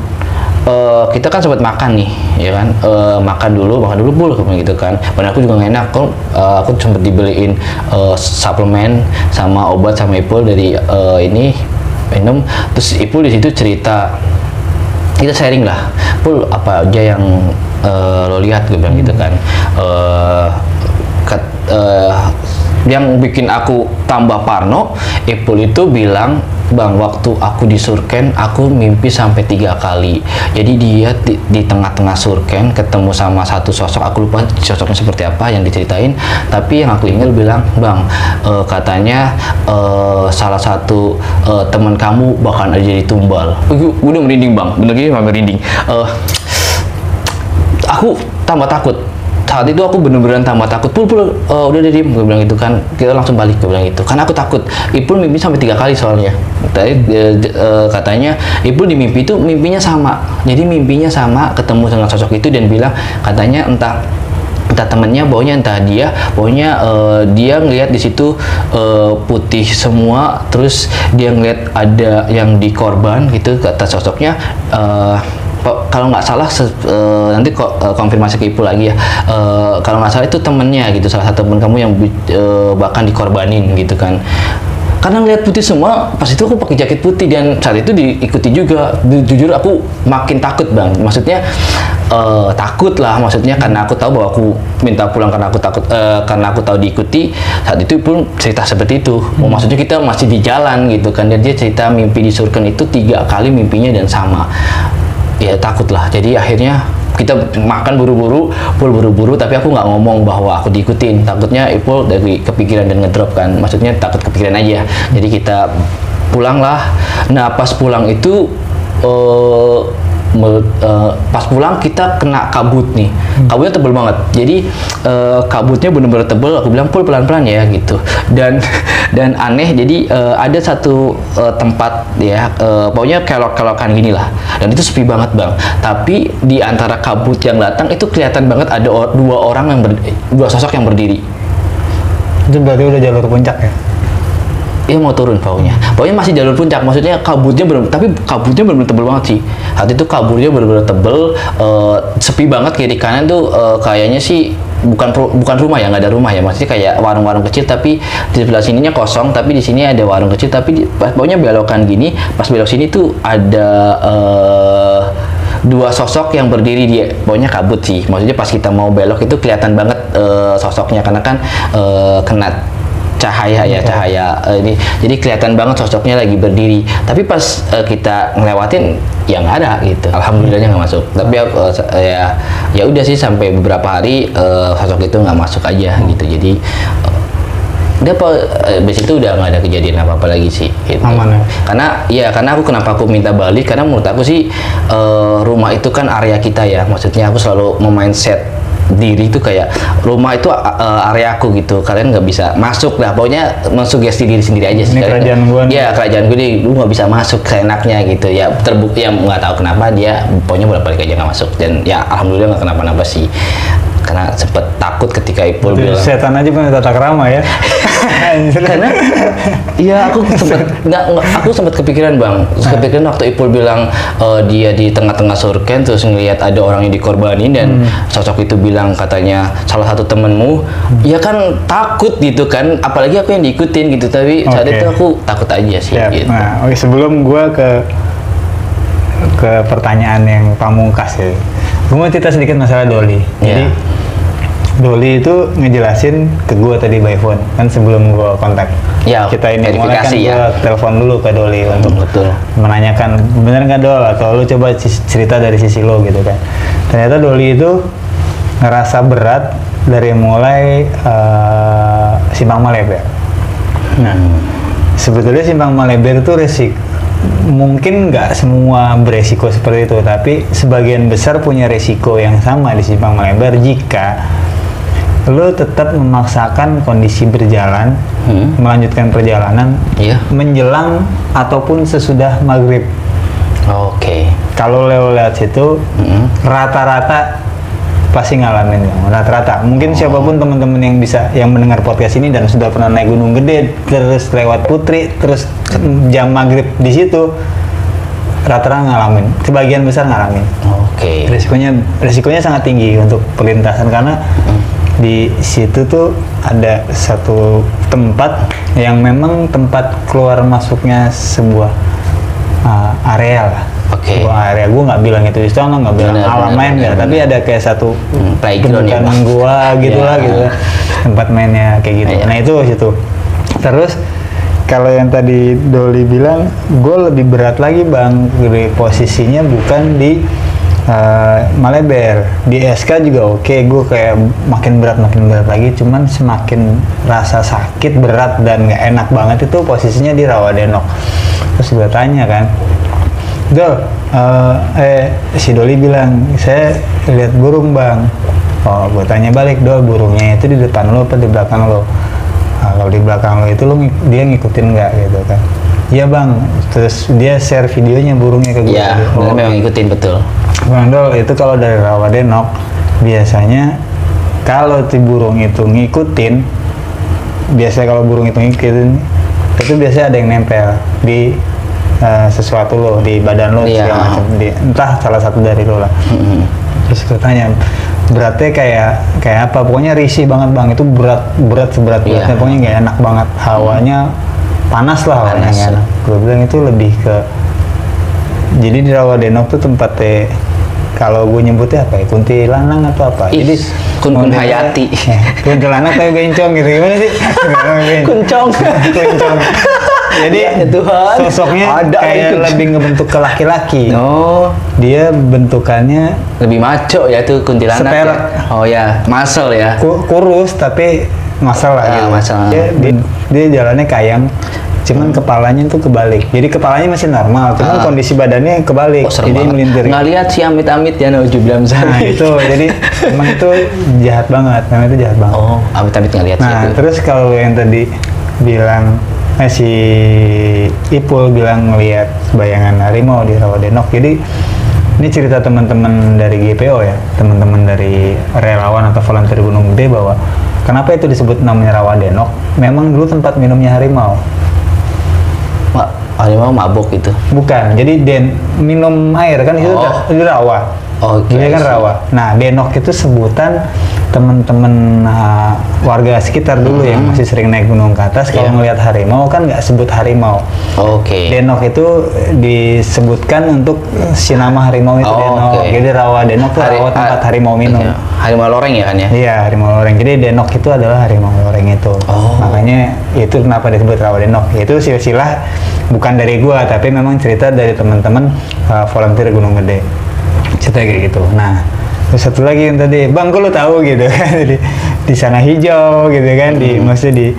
kita kan sempat makan nih, ya kan? Makan dulu pul gitu kan. Padahal aku juga nggak enak, aku sempat dibeliin suplemen sama obat sama Ipul dari ini minum. Terus Ipul di situ cerita, kita sharing lah, Pul apa aja yang lo lihat, gue bilang gitu kan. Yang bikin aku tambah parno, Ipul itu bilang, Bang, waktu aku di Surken, aku mimpi sampai 3 kali. Jadi dia di tengah-tengah Surken ketemu sama satu sosok, aku lupa sosoknya seperti apa yang diceritain. Tapi yang aku ingat bilang, Bang, katanya salah satu teman kamu bakal aja jadi tumbal. Udah merinding Bang, bener gini merinding. Aku tambah takut. Saat itu aku bener-bener tambah takut. Pul, udah deh, gue bilang gitu kan, kita langsung balik, gue bilang gitu, karena aku takut. Ipul mimpi sampai 3 kali soalnya. Katanya Ipul di mimpi itu mimpinya sama, jadi mimpinya sama, ketemu dengan sosok itu dan bilang, katanya entah temennya, baunya entah dia, baunya dia ngelihat di situ putih semua, terus dia ngelihat ada yang dikorban gitu, kata sosoknya. Kalau nggak salah nanti konfirmasi ke Ipul lagi ya, kalau nggak salah itu temennya gitu, salah satu temen kamu yang bahkan dikorbanin gitu kan. karena ngeliat putih semua, pas itu aku pakai jaket putih dan saat itu diikuti juga. Jujur aku makin takut bang, maksudnya takut lah, maksudnya karena aku tahu bahwa aku minta pulang karena aku takut, karena aku tahu diikuti. Saat itu pun cerita seperti itu. Maksudnya kita masih di jalan gitu kan, dan dia cerita mimpi di Surken itu 3 kali mimpinya dan sama. Ya takut lah, jadi akhirnya kita makan buru-buru, tapi aku nggak ngomong bahwa aku diikutin. Takutnya Ipul dari kepikiran dan ngedrop kan, maksudnya takut kepikiran aja. Jadi kita pulang lah. Nah pas pulang itu pas pulang kita kena kabut nih. Kabutnya tebel banget. Jadi kabutnya bener-bener tebel. Aku bilang Pul pelan-pelan ya gitu. Dan aneh. Jadi ada satu tempat ya, pokoknya kelok-kelokan gini lah. Dan itu sepi banget bang. Tapi di antara kabut yang datang itu kelihatan banget ada dua sosok yang berdiri. Itu berarti udah jalur puncak ya? Iya mau turun baunya masih jalur puncak, maksudnya kabutnya tapi kabutnya benar-benar tebel banget sih. Saat itu kabutnya benar-benar tebel, sepi banget. Kiri kanan tuh kayaknya sih bukan rumah ya, nggak ada rumah ya, maksudnya kayak warung-warung kecil, tapi di sebelah sininya kosong, tapi di sini ada warung kecil, tapi pokoknya belokan gini, pas belok sini tuh ada 2 sosok yang berdiri, dia pokoknya kabut sih, maksudnya pas kita mau belok itu kelihatan banget sosoknya karena kan kena cahaya ini, jadi kelihatan banget sosoknya lagi berdiri. Tapi pas kita ngelewatin ya nggak ada gitu, alhamdulillahnya nggak masuk. Tapi ya udah sih, sampai beberapa hari sosok itu nggak masuk aja gitu. Jadi udah abis itu udah nggak ada kejadian apa lagi sih gitu. Aman ya? Karena kenapa aku minta balik, karena menurut aku sih rumah itu kan area kita ya, maksudnya aku selalu mindset diri itu kayak rumah itu area aku gitu, kalian nggak bisa masuk lah, pokoknya mensugesti diri sendiri aja sih. Ini kerajaan gue nih. Ya kerajaan gue nih, lu nggak bisa masuk seenaknya gitu ya. Terbukti yang nggak tahu kenapa dia pokoknya bolak-balik aja nggak masuk, dan ya alhamdulillah nggak kenapa-napa sih. Karena sempet takut ketika Ipul bilang setan aja punya tata krama ya. Karena ya aku sempat kepikiran bang, kepikiran waktu Ipul bilang dia di tengah-tengah Surken terus ngelihat ada orang yang dikorbanin dan sosok itu bilang katanya salah satu temenmu, ya kan takut gitu kan, apalagi aku yang diikutin gitu. Tapi saat itu aku takut aja sih gitu. Nah sebelum gua ke pertanyaan yang pamungkas ya, gue mau cerita sedikit masalah Doli. Jadi Doli itu ngejelasin ke gue tadi by phone kan sebelum gue kontak. Ya, kita ini mulai kan ya. Gue telepon dulu ke Doli untuk menanyakan bener nggak Dol, atau lu coba cerita dari sisi lo gitu kan. Ternyata Doli itu ngerasa berat dari mulai Simpang Maleber. Nah, sebetulnya Simpang Maleber itu mungkin nggak semua beresiko seperti itu, tapi sebagian besar punya resiko yang sama di Simpang Maleber jika lo tetap memaksakan kondisi berjalan, melanjutkan perjalanan menjelang ataupun sesudah maghrib. Oke. Kalau lo lihat situ, rata-rata pasti ngalamin, rata-rata. Mungkin siapapun teman-teman yang mendengar podcast ini dan sudah pernah naik Gunung Gede, terus lewat Putri, terus jam maghrib di situ, rata-rata ngalamin. Sebagian besar ngalamin. Oke. Risikonya sangat tinggi untuk perlintasan karena di situ tuh ada satu tempat yang memang tempat keluar masuknya sebuah area lah. Sebuah area, gue nggak bilang itu istana, nggak bilang alam main ya, tapi ada kayak satu playground gua gitulah gitu, tempat mainnya kayak gitu. Nah itu situ. Terus kalau yang tadi Doli bilang, gue lebih berat lagi bang, dari posisinya bukan di Maleber, di SK juga oke, gue kayak makin berat lagi, cuman semakin rasa sakit berat dan nggak enak banget itu posisinya di Rawadenok. Terus gue tanya kan, Dol, si Doli bilang saya lihat burung bang. Oh, gue tanya balik, Dol, burungnya itu di depan lo apa di belakang lo? Kalau di belakang lo itu dia ngikutin nggak gitu kan? Iya bang, terus dia share videonya burungnya ke gue. Iya, memang ngikutin betul. Bang Dol, itu kalau dari Rawadenok biasanya kalau si burung itu ngikutin, biasanya kalau burung itu ngikutin, itu biasanya ada yang nempel di sesuatu lo, di badan lo, segala macam, entah salah satu dari lo lah. Terus gue tanya, beratnya kayak apa? Pokoknya risih banget bang, itu berat seberat-beratnya, pokoknya nggak enak banget, hawanya panas lah orangnya kan. Gue bilang itu lebih ke, jadi di Rawadenok tuh tempatnya, kalau gue nyebutnya apa ya, kuntilanak atau apa. Jadi Kun Hayati. Kuntilanak kayak bencong gitu, gimana sih? Kuncong. Kuncong. Jadi Ya Tuhan, sosoknya ada kayak itu. lebih ngebentuk ke laki-laki. Oh, Dia bentukannya lebih maco ya tuh kuntilanak. Seperak. Ya? Oh ya, muscle ya. kurus tapi masalah gitu. Masalah. Dia jalannya kayang, cuman kepalanya tuh kebalik. Jadi kepalanya masih normal, cuman kondisi badannya kebalik. Oh, serem jadi banget. melintir. Nggak lihat si amit-amit ya, naujubillah Nah itu, jadi emang itu jahat banget. Memang itu jahat banget. Oh, amit-amit nggak lihat sih Nah, itu. terus kalau yang tadi bilang si Ipul bilang ngelihat bayangan harimau di Rawadenok. Jadi ini cerita teman-teman dari GPO ya, teman-teman dari relawan atau volunteer Gunung Gede, bahwa kenapa itu disebut namanya Rawadenok? Memang dulu tempat minumnya harimau. Harimau mabuk itu. Bukan, jadi minum air kan itu di rawa. Oke. Ini kan rawa. Nah, denok itu sebutan teman-teman warga sekitar dulu yang masih sering naik gunung ke atas. Kalau ngelihat harimau kan nggak sebut harimau. Oke. Denok itu disebutkan untuk si nama harimau itu denok. Oke. Jadi rawa denok itu rawa tempat harimau minum. Harimau loreng ya kan ya? Iya, harimau loreng. Jadi denok itu adalah harimau loreng itu. Makanya itu kenapa disebut rawa denok. Itu silsilah bukan dari gua, tapi memang cerita dari teman-teman volunteer Gunung Gede. Cerita kayak gitu. Nah, terus satu lagi yang tadi, Bang, kok lu tahu gitu kan? di sana hijau gitu kan? Maksudnya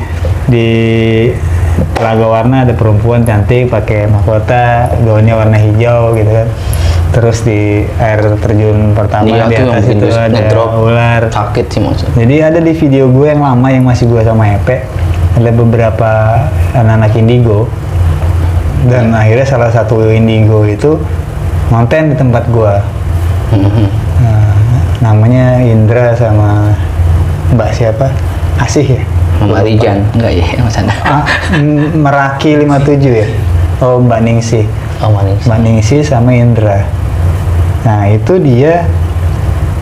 di Telaga Warna ada perempuan cantik pakai mahkota, gaunnya warna hijau gitu kan. Terus di air terjun pertama di atas itu ada ular. Sakit sih maksudnya. Jadi ada di video gue yang lama yang masih gue sama Epe, ada beberapa anak-anak indigo. Dan akhirnya salah satu indigo itu nonton di tempat gua. Nah, namanya Indra sama Mbak siapa? Asih ya? Mama Rijan, enggak ya? Sana. Meraki 57 ya? Oh, Mbak Ningsih. Oh, manis. Mbak Ningsih sama Indra. Nah, itu dia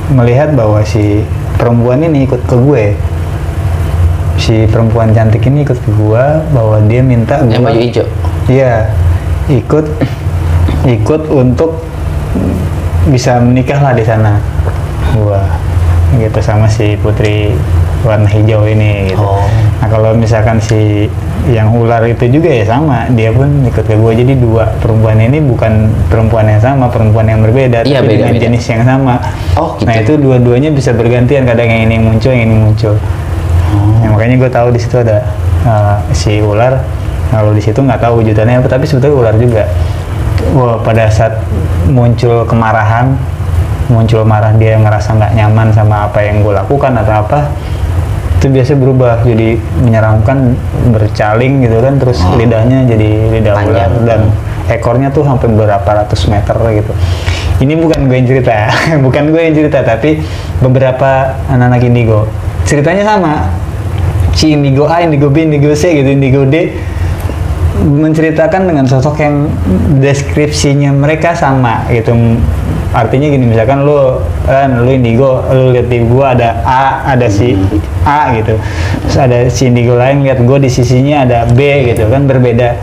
melihat bahwa si perempuan ini ikut ke gue. Si perempuan cantik ini ikut ke gua, bahwa dia minta gua. Yang baju hijau. Iya, ikut untuk bisa menikah lah di sana. Gua gitu sama si putri warna hijau ini gitu. Nah, kalau misalkan si yang ular itu juga ya sama, dia pun ikut ke gua. Jadi dua perempuan ini bukan perempuan yang sama, perempuan yang berbeda, iya, tapi beda, dengan jenis yang sama. Gitu. Nah, itu dua-duanya bisa bergantian, kadang yang ini muncul, yang ini muncul. Nah, makanya gue tahu di situ ada si ular. Kalau di situ nggak tahu wujudannya apa, tapi sebetulnya ular juga. Wah, pada saat muncul kemarahan, muncul marah, dia ngerasa nggak nyaman sama apa yang gue lakukan atau apa, itu biasa berubah jadi menyeramkan, bercaling gitu kan, terus lidahnya jadi lidah ular dan ekornya tuh sampai berapa ratus meter gitu. Ini bukan gue yang cerita, bukan gue yang cerita, tapi beberapa anak-anak indigo ceritanya sama. Si indigo A, indigo B, indigo C gitu, indigo D menceritakan dengan sosok yang deskripsinya mereka sama gitu. Artinya gini, misalkan lu indigo, lu lihat di gua ada A, ada si A gitu, terus ada si indigo lain lihat gua di sisinya ada B gitu kan, berbeda.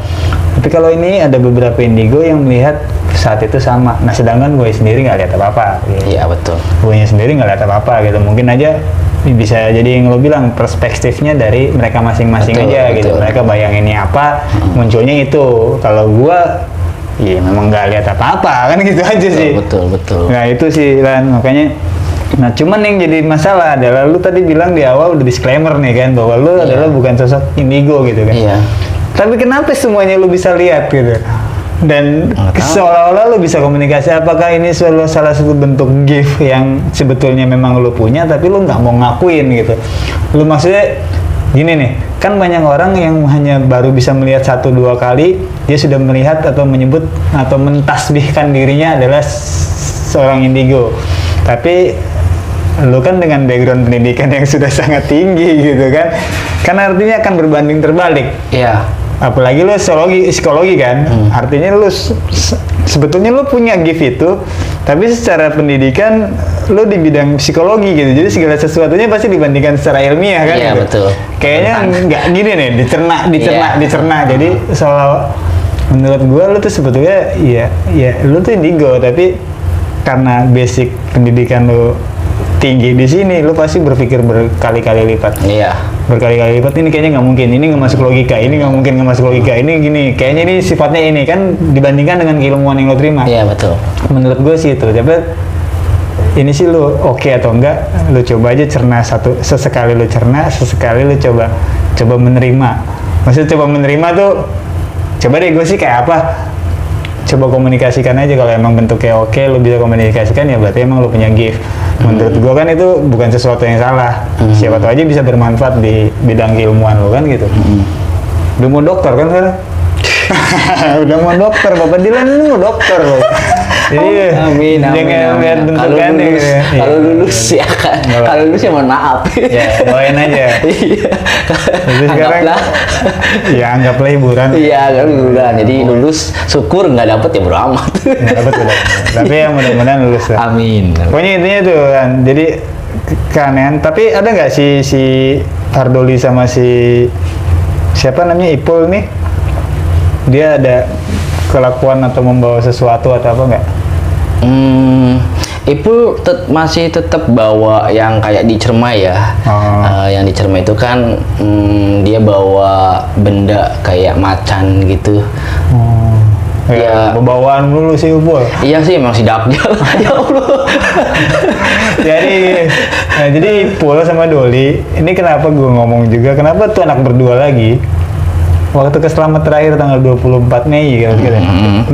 Tapi kalau ini ada beberapa indigo yang melihat saat itu sama. Nah, sedangkan gue sendiri nggak lihat apa-apa gitu. Iya, betul. Gue sendiri nggak lihat apa-apa gitu. Mungkin aja bisa jadi yang lo bilang perspektifnya dari mereka masing-masing aja gitu. Mereka bayanginnya apa, munculnya itu. Kalau gua ya memang nggak lihat apa-apa kan, gitu aja sih. Betul. Nah, itu sih kan makanya. Nah, cuman yang jadi masalah adalah lu tadi bilang di awal udah disclaimer nih kan, bahwa lu adalah bukan sosok indigo gitu kan. Iya. Tapi kenapa semuanya lu bisa lihat gitu? Dan seolah-olah lu bisa komunikasi. Apakah ini salah satu bentuk gift yang sebetulnya memang lu punya tapi lu nggak mau ngakuin gitu? Lu maksudnya gini nih, kan banyak orang yang hanya baru bisa melihat 1-2 kali, dia sudah melihat atau menyebut atau mentasbihkan dirinya adalah seorang indigo. Tapi lu kan dengan background pendidikan yang sudah sangat tinggi gitu kan artinya akan berbanding terbalik. Iya. apalagi lu psikologi kan, artinya lu sebetulnya lu punya gift itu, tapi secara pendidikan lu di bidang psikologi gitu, jadi segala sesuatunya pasti dibandingkan secara ilmiah kan. Iya gitu. betul. Kayaknya nggak gini nih, dicerna. Jadi soal menurut gua lu tuh sebetulnya ya lu tuh indigo, tapi karena basic pendidikan lu tinggi di sini, lu pasti berpikir berkali-kali lipat. Iya. Berkali-kali lipat, ini kayaknya nggak mungkin, ini nggak masuk logika, ini nggak mungkin nggak masuk logika, ini gini, kayaknya ini sifatnya ini kan dibandingkan dengan keilmuan yang lo terima. Iya betul. Menurut gue sih itu, tapi ini sih lu oke atau enggak, lu coba aja cerna sesekali lu cerna, sesekali lu coba menerima. Maksudnya coba menerima tuh, coba deh gue sih kayak apa, coba komunikasikan aja. Kalau emang bentuknya oke, lu bisa komunikasikan, ya berarti emang lu punya gift. Menurut gua kan itu bukan sesuatu yang salah. Siapa tahu aja bisa bermanfaat di bidang keilmuan lu kan gitu. Udah mau dokter kan sekarang? Udah mau dokter, Bapak Dilan ini mau dokter loh. Jadi amin. lihat bentukannya gitu. Kalau lulus ya kan. Kalau lulus ya mohon maaf. Ya, doain aja. Iya. Jadi sekarang ya anggaplah hiburan. Iya, kan hiburan. Jadi lulus syukur, nggak dapet ya bodo amat. Nggak dapet udah. Tapi ya mudah-mudahan lulus lah. Amin. Pokoknya intinya tuh kan. Jadi keanehan. Tapi ada nggak si Ardoli sama si siapa namanya Ipul nih? Dia ada kelakuan atau membawa sesuatu atau apa nggak? Ipul masih tetap bawa yang kayak di Cermai ya. Yang di Cermai itu kan dia bawa benda kayak macan gitu. Ya, bawaan dulu sih Ipul. Iya sih, emang si Dakjal. Ya Allah. jadi Ipul sama Doli, ini kenapa gue ngomong juga, kenapa tuh anak berdua lagi? Waktu ke Selamat terakhir tanggal 24 Mei kan kita.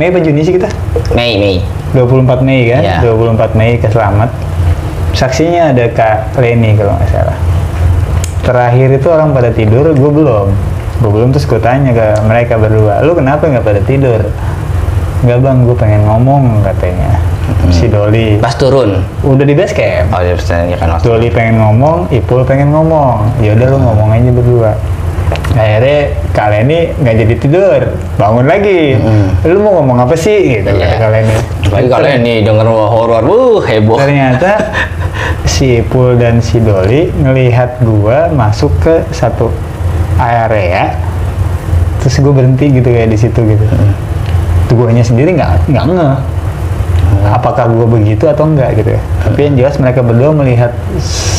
Mei apa Juni sih kita? Mei. 24 Mei kan? Yeah. 24 Mei ke Selamat. Saksinya ada Kak Leni kalau nggak salah. Terakhir itu orang pada tidur, gue belum. Terus gue tanya ke mereka berdua, lu kenapa nggak pada tidur? Nggak bang, gue pengen ngomong katanya. Si Doli. Pas turun? Udah di base camp. Oh, ya kan. Doli pengen ngomong, Ipul pengen ngomong. Ya udah lu ngomong aja berdua. Akhirnya Kak Leni nggak jadi tidur, bangun lagi. Lu mau ngomong apa sih? Gitu kata Kak Leni. Lagi Kak Leni denger horor, heboh. Ternyata si Ipul dan si Doli ngelihat gua masuk ke satu area, terus gua berhenti gitu kayak di situ gitu. Tuh guanya sendiri nggak ngeh. Apakah gua begitu atau enggak gitu ya. Tapi yang jelas mereka berdua melihat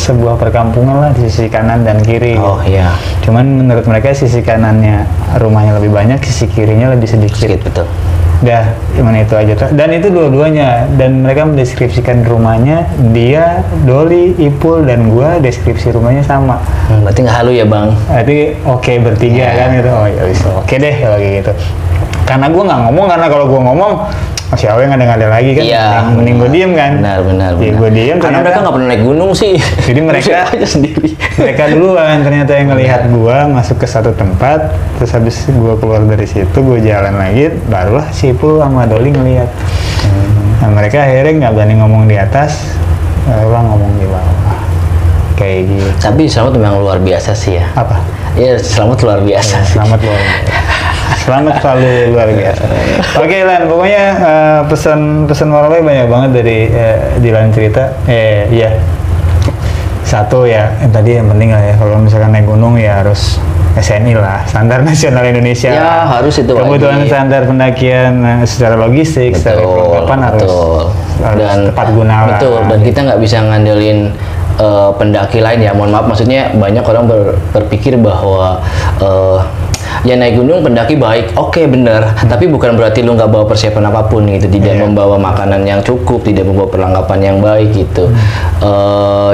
sebuah perkampungan lah di sisi kanan dan kiri. Oh iya. Cuman menurut mereka sisi kanannya rumahnya lebih banyak, sisi kirinya lebih sedikit. Betul. Dah, cuman itu aja. Dan itu dua-duanya. Dan mereka mendeskripsikan rumahnya, dia, Doli, Ipul, dan gua deskripsi rumahnya sama. Berarti nggak halu ya bang? Berarti oke, bertiga kan gitu. Oh ya bisa. Oke deh kalau gitu. Karena gua nggak ngomong, karena kalau gua ngomong si Awe ngada-ngada lagi kan, iya, mending gue diem kan. Benar. Ya, gue diem. Karena mereka nggak pernah naik gunung sih. Jadi mereka aja sendiri. Mereka duluan ternyata yang ngelihat gue masuk ke satu tempat, terus habis gue keluar dari situ, gue jalan lagi, barulah si Ipul sama Doli ngelihat. Nah mereka akhirnya nggak berani ngomong di atas, mereka ngomong di bawah. Kayak gitu. Tapi Selamat memang luar biasa sih ya. Apa? Iya, Selamat luar biasa. Selamat luar biasa. Selamat selalu luar biasa. Oke Lan, pokoknya pesan moralnya banyak banget dari Dilan cerita. Iya. Satu ya, yang tadi yang penting lah ya, kalau misalkan naik gunung ya harus SNI lah, Standar Nasional Indonesia. Ya harus itu. Kebutuhan standar pendakian secara logistik, secara perlengkapan harus tepat guna lah. Betul. Dan kita nggak bisa ngandelin pendaki lain ya. Mohon maaf, maksudnya banyak orang berpikir bahwa ya naik gunung pendaki baik, oke bener, tapi bukan berarti lu nggak bawa persiapan apapun gitu, tidak membawa makanan yang cukup, tidak membawa perlengkapan yang baik gitu.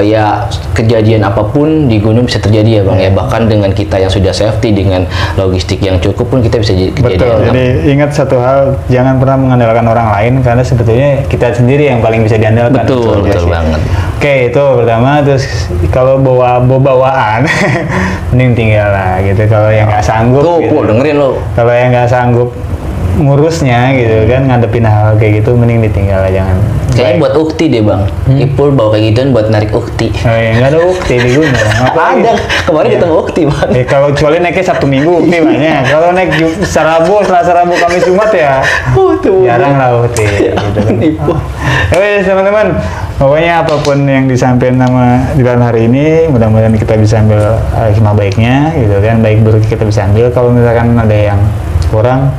Ya kejadian apapun di gunung bisa terjadi ya bang ya, bahkan dengan kita yang sudah safety dengan logistik yang cukup pun kita bisa kejadian. Betul, jadi ingat satu hal, jangan pernah mengandalkan orang lain karena sebetulnya kita sendiri yang paling bisa diandalkan. Betul banget. Oke, itu pertama. Terus kalau bawaan mending tinggal lah gitu. Kalau yang nggak sanggup tuh, gitu. dengerin lo. Kalau yang nggak sanggup ngurusnya gitu kan, ngadepin hal kayak gitu, mending ditinggal aja, jangan. Kayaknya buat ukti deh bang. Ipul bawa kayak gituan buat narik ukti. Oh, ya, nggak ada ukti di gunung. Ada, kemarin ketemu ukti bang. Kalau kecuali naiknya Sabtu Minggu ukti banyak. Kalau naik Selasa Rabu Kamis Jumat ya jarang lah ukti. Gitu kan. Teman-teman, pokoknya apapun yang disampaikan sama Dilan hari ini, mudah-mudahan kita bisa ambil hikmah baiknya, gitu kan. Baik buruk kita bisa ambil. Kalau misalkan ada yang kurang,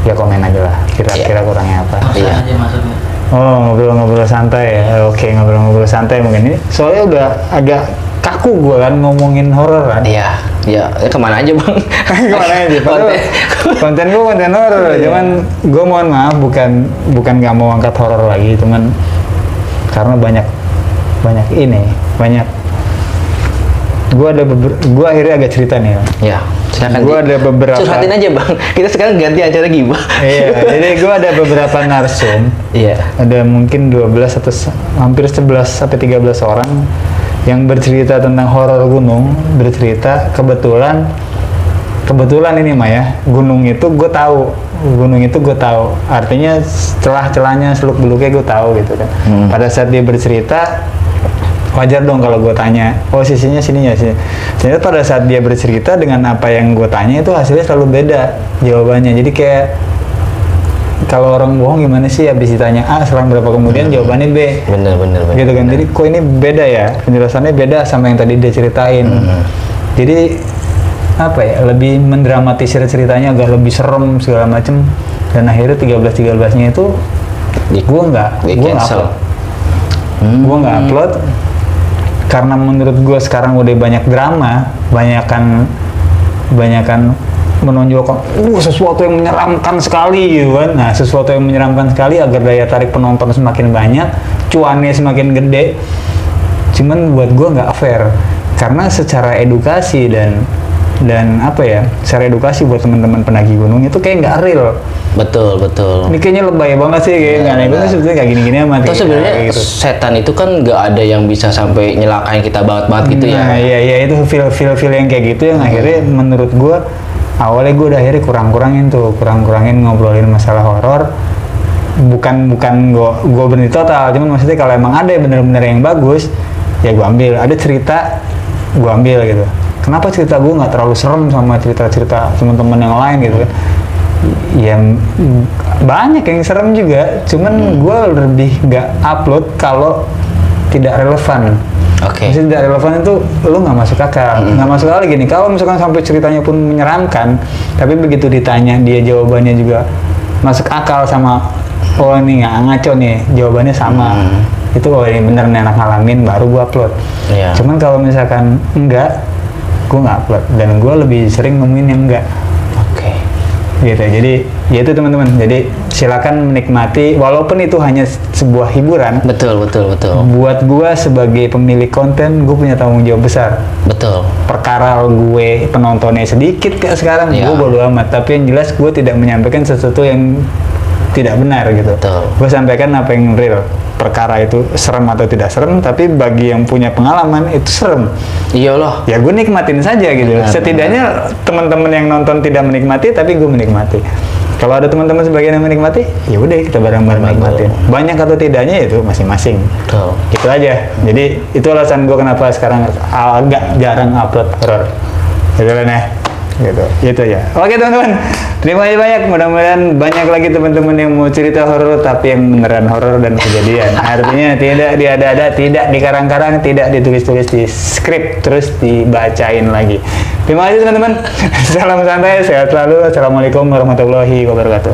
ya komen aja lah. Kira-kira kurangnya apa? Iya. Oh, ngobrol-ngobrol santai ya. Oke, ngobrol-ngobrol santai mungkin ini. Soalnya udah agak kaku gue kan ngomongin horor kan. Iya, ya kemana aja bang? Kemana aja? Konten gue konten horor. Cuman gue mohon maaf, bukan nggak mau angkat horor lagi, cuman karena banyak gue akhirnya agak cerita nih. Ya, silakan. Gue ada beberapa. Curhatin aja bang. Kita sekarang ganti acara gibah. Iya, jadi gue ada beberapa narsum. Iya. Ada mungkin 12 atau hampir 11 sampai 13 orang yang bercerita tentang horor gunung. Bercerita kebetulan ini mah ya, gunung itu gue tahu. Artinya celah-celahnya, seluk-beluknya gue tahu gitu kan. Pada saat dia bercerita, wajar dong kalau gue tanya, oh sisinya sininya sini. Ternyata pada saat dia bercerita dengan apa yang gue tanya itu hasilnya selalu beda jawabannya. Jadi kayak kalau orang bohong gimana sih, habis ditanya A selang berapa kemudian jawabannya B. Bener. Gitu kan. Jadi kok ini beda ya, penjelasannya beda sama yang tadi dia ceritain. Jadi apa ya, lebih mendramatisir ceritanya, agak lebih serem segala macem. Dan akhirnya 13-13-nya itu gue nggak upload karena menurut gue sekarang udah banyak drama, banyakan menonjolkan sesuatu yang menyeramkan sekali gitu kan. Nah, sesuatu yang menyeramkan sekali agar daya tarik penonton semakin banyak, cuannya semakin gede. Cuman buat gue nggak fair, karena secara edukasi dan apa ya, secara edukasi buat teman-teman penagih gunung itu kayak nggak real. Betul. Ini kayaknya lebay banget sih, kayak nggak naik gunung sebetulnya kayak gini-gini amat. Terus sebenarnya gitu. Setan itu kan nggak ada yang bisa sampai nyelakain kita banget gitu ya. Nah, iya itu feel yang kayak gitu yang akhirnya menurut gue awalnya gue udah akhirnya kurang-kurangin ngobrolin masalah horor. Bukan gue berhenti total, cuman maksudnya kalau emang ada bener-bener yang bagus ya gue ambil. Ada cerita gue ambil gitu. Kenapa cerita gue nggak terlalu serem sama cerita-cerita teman-teman yang lain gitu kan? Ya banyak yang serem juga, cuman gue lebih nggak upload kalau tidak relevan. Oke. Maksudnya tidak relevan itu lu nggak masuk akal. Nggak masuk akal gini, kalau misalkan sampai ceritanya pun menyeramkan, tapi begitu ditanya dia jawabannya juga masuk akal sama, oh ini nggak ngaco nih, jawabannya sama. Itu oh ini bener nih anak ngalamin, baru gue upload. Iya. Cuman kalau misalkan enggak, gue nggak upload, dan gue lebih sering nemuin yang enggak. Oke. Gitu. Jadi ya itu teman-teman. Jadi silakan menikmati, walaupun itu hanya sebuah hiburan. Betul. Buat gue sebagai pemilik konten, gue punya tanggung jawab besar. Betul. Perkara gue penontonnya sedikit kayak sekarang, gue bodo amat. Tapi yang jelas gue tidak menyampaikan sesuatu yang tidak benar gitu. Gue sampaikan apa yang real. Perkara itu serem atau tidak serem, tapi bagi yang punya pengalaman itu serem. Iya loh. Ya gue nikmatin saja gitu. Setidaknya teman-teman yang nonton tidak menikmati, tapi gue menikmati. Kalau ada teman-teman sebagian yang menikmati, ya udah kita bareng-bareng nikmatin. Banyak atau tidaknya itu masing-masing. Betul. Gitu aja. Jadi itu alasan gue kenapa sekarang agak jarang upload horor. Gitu kan ya. Gitu. Itu aja. Oke teman-teman. Terima kasih banyak. Mudah-mudahan banyak lagi teman-teman yang mau cerita horor tapi yang beneran horor dan kejadian. Artinya tidak diada-ada, tidak dikarang-karang, tidak ditulis-tulis di skrip terus dibacain lagi. Terima kasih teman-teman. Salam santai, sehat selalu. Assalamualaikum warahmatullahi wabarakatuh.